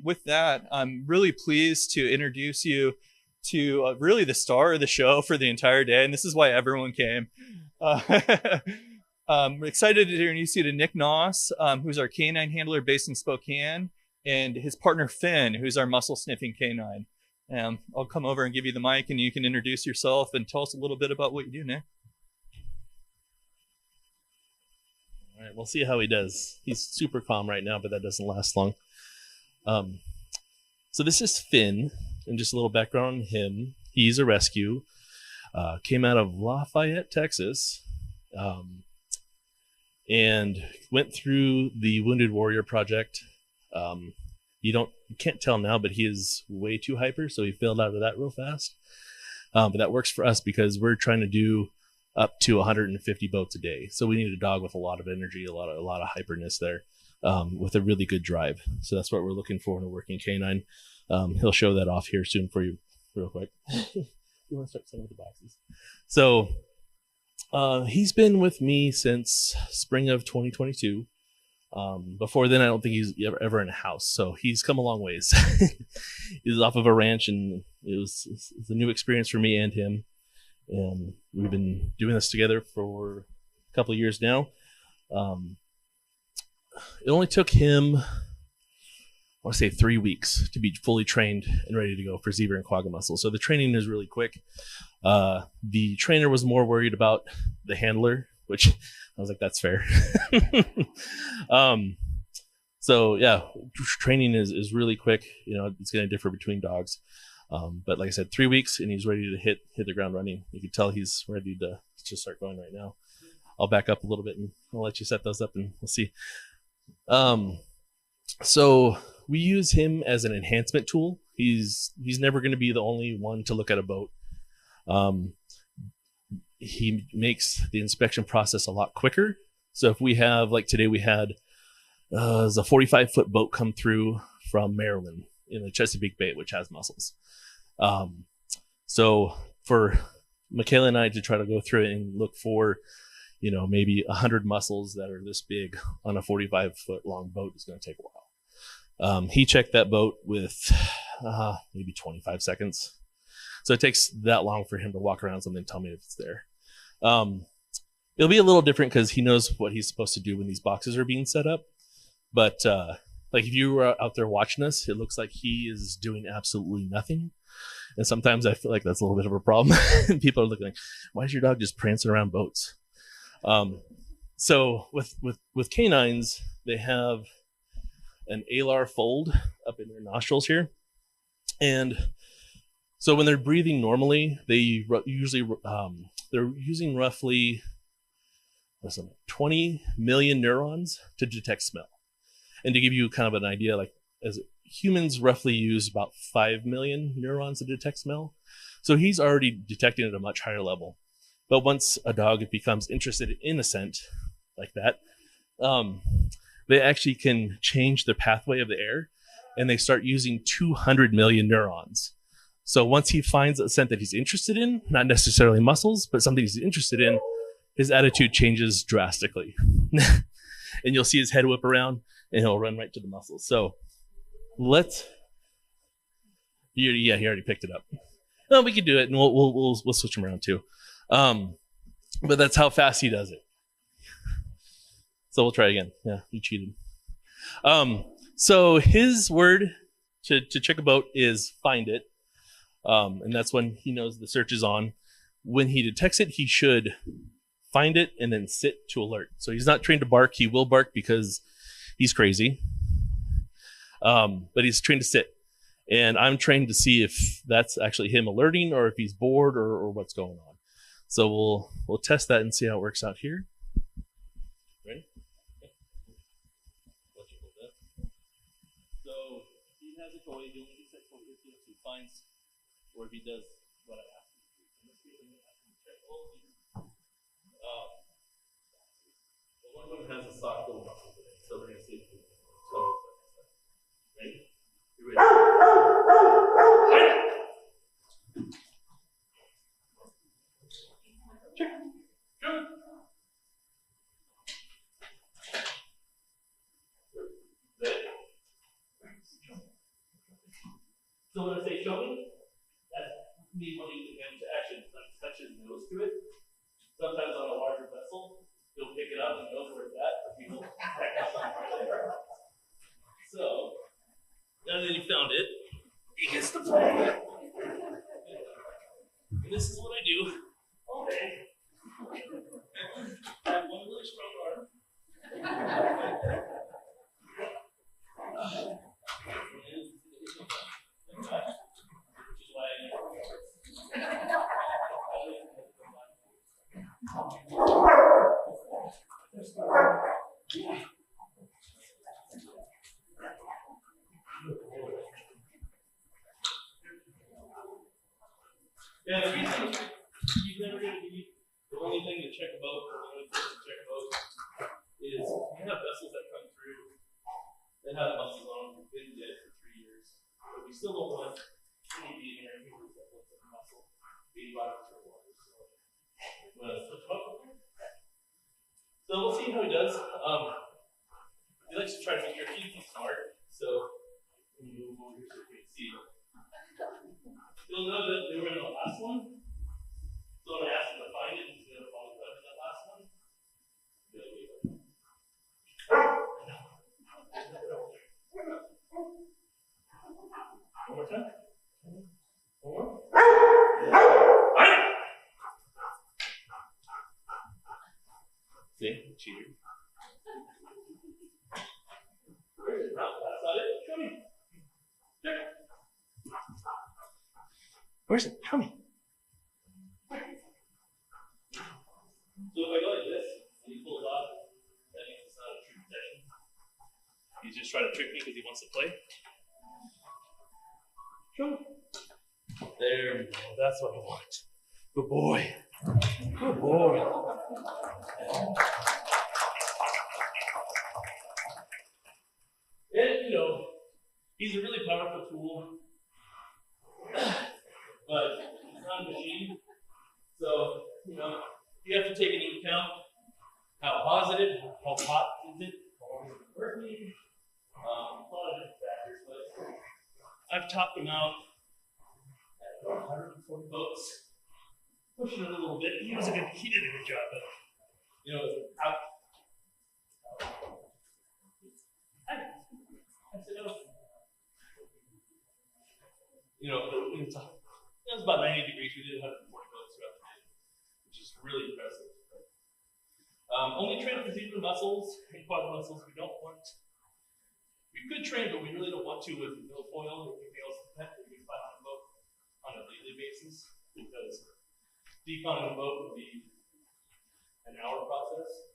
With that, I'm really pleased to introduce you to really the star of the show for the entire day, and this is why everyone came. Uh, I'm excited to introduce you to Nick Knauss, who's our canine handler based in Spokane, and his partner Finn, who's our muscle sniffing canine. I'll come over and give you the mic, and you can introduce yourself and tell us a little bit about what you do, Nick. All right, we'll see how he does. He's super calm right now, but that doesn't last long. So this is Finn, and just a little background on him. He's a rescue. Came out of Lafayette, Texas, and went through the Wounded Warrior Project. You can't tell now, but he is way too hyper, so he failed out of that real fast. But that works for us because we're trying to do up to 150 boats a day. So we need a dog with a lot of energy, a lot of hyperness there, with a really good drive. So that's what we're looking for in a working canine. He'll show that off here soon for you real quick. You want to start setting up the boxes? So he's been with me since spring of 2022. Before then, I don't think he's ever in a house. So he's come a long ways. He's off of a ranch, and it's a new experience for me and him. And we've been doing this together for a couple of years now. It only took him, I want to say 3 weeks to be fully trained and ready to go for zebra and quagga mussel. So the training is really quick. The trainer was more worried about the handler, which I was like, that's fair. So yeah, training is really quick. It's going to differ between dogs. But like I said, 3 weeks and he's ready to hit the ground running. You can tell he's ready to just start going right now. I'll back up a little bit and I'll let you set those up and we'll see. So we use him as an enhancement tool. He's never going to be the only one to look at a boat. He makes the inspection process a lot quicker. So if we have, like today we had a 45-foot boat come through from Maryland in the Chesapeake Bay, which has mussels. So for Michaela and I to try to go through it and look for, maybe 100 mussels that are this big on a 45-foot long boat is going to take a while. He checked that boat with maybe 25 seconds. So it takes that long for him to walk around something and tell me if it's there. It'll be a little different because he knows what he's supposed to do when these boxes are being set up. But like if you were out there watching us, it looks like he is doing absolutely nothing. And sometimes I feel like that's a little bit of a problem. People are looking like, why is your dog just prancing around boats? So with canines, they have an alar fold up in their nostrils here. And so when they're breathing normally, they usually they're using roughly 20 million neurons to detect smell. And to give you kind of an idea, like as humans roughly use about 5 million neurons to detect smell. So he's already detecting at a much higher level. But once a dog becomes interested in a scent like that, they actually can change the pathway of the air and they start using 200 million neurons. So once he finds a scent that he's interested in, not necessarily mussels, but something he's interested in, his attitude changes drastically. And you'll see his head whip around and he'll run right to the mussels. So he already picked it up. No, we could do it and we'll switch him around too. But that's how fast he does it. So we'll try again. Yeah, you cheated. So his word to check a boat is find it. And that's when he knows the search is on. When he detects it, he should find it and then sit to alert. So he's not trained to bark. He will bark because he's crazy. But he's trained to sit. And I'm trained to see if that's actually him alerting or if he's bored or what's going on. So we'll test that and see how it works out here. Ready? Okay. Let you hold that. So he has a toy. He only gets that toy if he finds or if he does what I asked him to do. In this case, I'm going to ask him to check all of these. The one of them has a soft little muscle today, so we're going to see if we can tell it. Ready? You ready? Check. Good. Ready? So when I say show me, that's me wanting him to actually touch his nose to it. Sometimes on a larger vessel, he'll pick it up and knows where it's at, but people So, now that he found it, he gets to play. And this is what I do all day. I have one really strong arm. Which is why yeah, the reason you're never going to be the only thing to check a boat, or the only person to check a boat, is you have vessels that come through that have mussels on them, been dead for 3 years, but we still don't want any being there that looks like a mussel being brought up to the water. So, so we'll see how he does. He likes to try to make your teeth smart, so when you move over here so you can see. You'll know that they were in the last one. So when I asked him to find it, he's going to follow that last one. One more time. One more. See? Cheater. That's not it. Show me. Check. Where's it? Show me. So if I go like this, and he pulls off, that means it's not a true protection. He's just trying to trick me because he wants to play. Show me. There we go. That's what I want. Good boy. Good boy. And, he's a really powerful tool. But it's not a machine. So, you have to take into account how positive, how hot is it, how long is it working, a lot of different factors. But I've topped him out at 140 boats, pushing it a little bit. He did a good job, but out. I said, it was about 90 degrees. We did 140 boats throughout the day, which is really impressive. Only train for zebra mussels and quad mussels. We could train, but we really don't want to with milfoil or anything else like that. We can find on a boat on a daily basis because deconning a boat would be an hour process.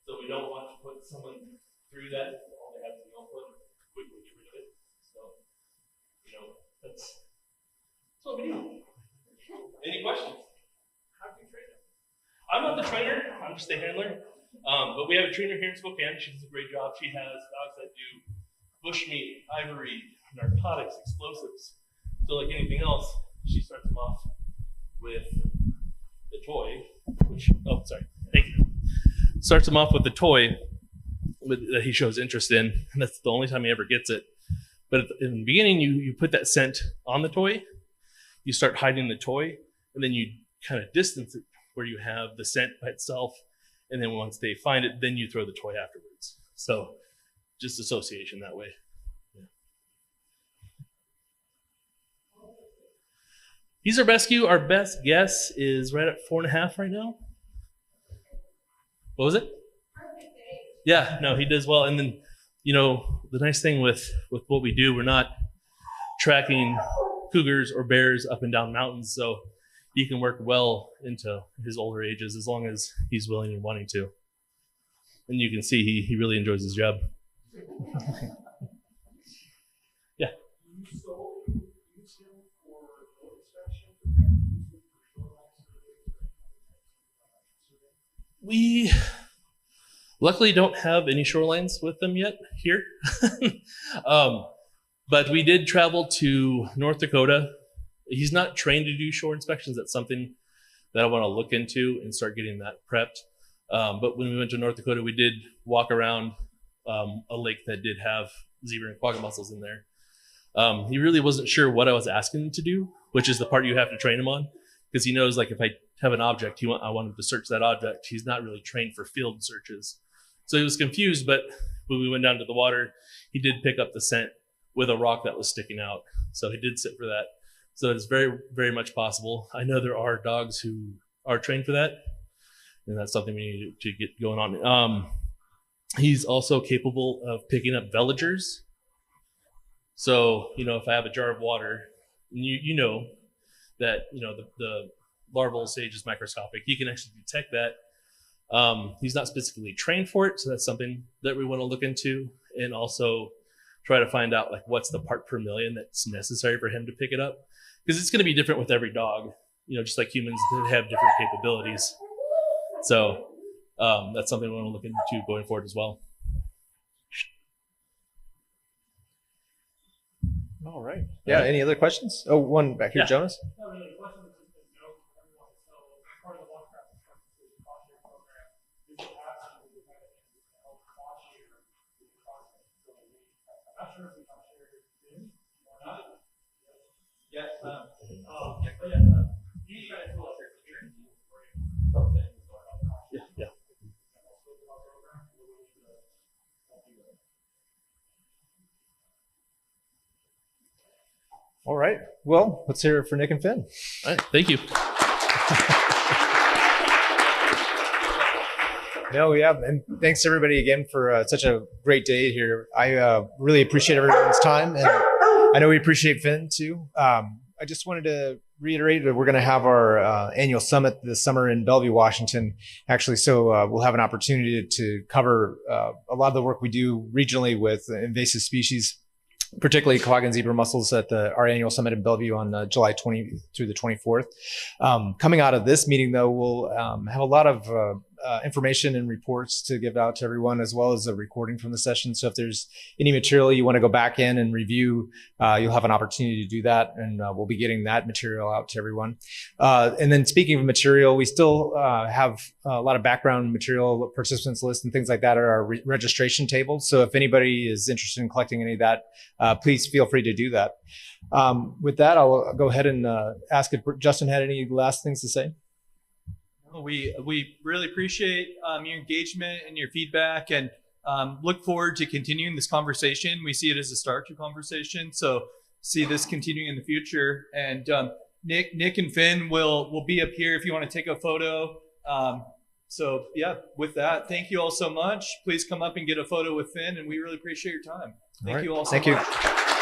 So we don't want to put someone through that. All they have to milfoil, quickly get rid of it. So, that's what we do. Any questions? How do you train them? I'm not the trainer, I'm just the handler. But we have a trainer here in Spokane. She does a great job. She has dogs that do bushmeat, ivory, narcotics, explosives. So like anything else, she starts them off with the toy, thank you. Starts them off with the toy that he shows interest in, and that's the only time he ever gets it. But in the beginning, you put that scent on the toy, you start hiding the toy, and then you kind of distance it where you have the scent by itself, and then once they find it, then you throw the toy afterwards. So just association that way. Yeah. He's our rescue. Our best guess is right at 4.5 right now. What was it? Yeah, no, he does well. And then, the nice thing with what we do, we're not tracking cougars or bears up and down mountains, so he can work well into his older ages as long as he's willing and wanting to. And you can see he really enjoys his job. Yeah. We luckily don't have any shorelines with them yet here. But we did travel to North Dakota. He's not trained to do shore inspections. That's something that I want to look into and start getting that prepped. But when we went to North Dakota, we did walk around a lake that did have zebra and quagga mussels in there. He really wasn't sure what I was asking him to do, which is the part you have to train him on, because he knows like if I have an object, I want him to search that object. He's not really trained for field searches. So he was confused, but when we went down to the water, he did pick up the scent with a rock that was sticking out. So he did sit for that. So it's very, very much possible. I know there are dogs who are trained for that, and that's something we need to get going on. He's also capable of picking up villagers. So, if I have a jar of water, and you know that, the larval stage is microscopic, he can actually detect that. He's not specifically trained for it, so that's something that we want to look into, and also try to find out like what's the part per million that's necessary for him to pick it up, because it's going to be different with every dog. Just like humans have different capabilities. So that's something we want to look into going forward as well. All right. Yeah. Any other questions? Oh, one back here, Jonas. All right. Well, let's hear it for Nick and Finn. All right. Thank you. No, yeah, and thanks everybody again for such a great day here. I really appreciate everyone's time, and I know we appreciate Finn too. I just wanted to reiterate that we're going to have our annual summit this summer in Bellevue, Washington, actually. So we'll have an opportunity to cover a lot of the work we do regionally with invasive species, particularly quagga and zebra mussels at our annual summit in Bellevue on July 20 through the 24th. Coming out of this meeting, though, we'll have a lot of information and reports to give out to everyone, as well as a recording from the session. So if there's any material you want to go back in and review, you'll have an opportunity to do that, and we'll be getting that material out to everyone. And then speaking of material, we still have a lot of background material, participants list and things like that at our registration table. So if anybody is interested in collecting any of that, please feel free to do that. With that, I'll go ahead and ask if Justin had any last things to say. We really appreciate your engagement and your feedback, and look forward to continuing this conversation. We see it as a start to conversation, so see this continuing in the future. And Nick and Finn will be up here if you want to take a photo. So yeah, with that, thank you all so much. Please come up and get a photo with Finn, and we really appreciate your time. Thank you all so much. Thank you.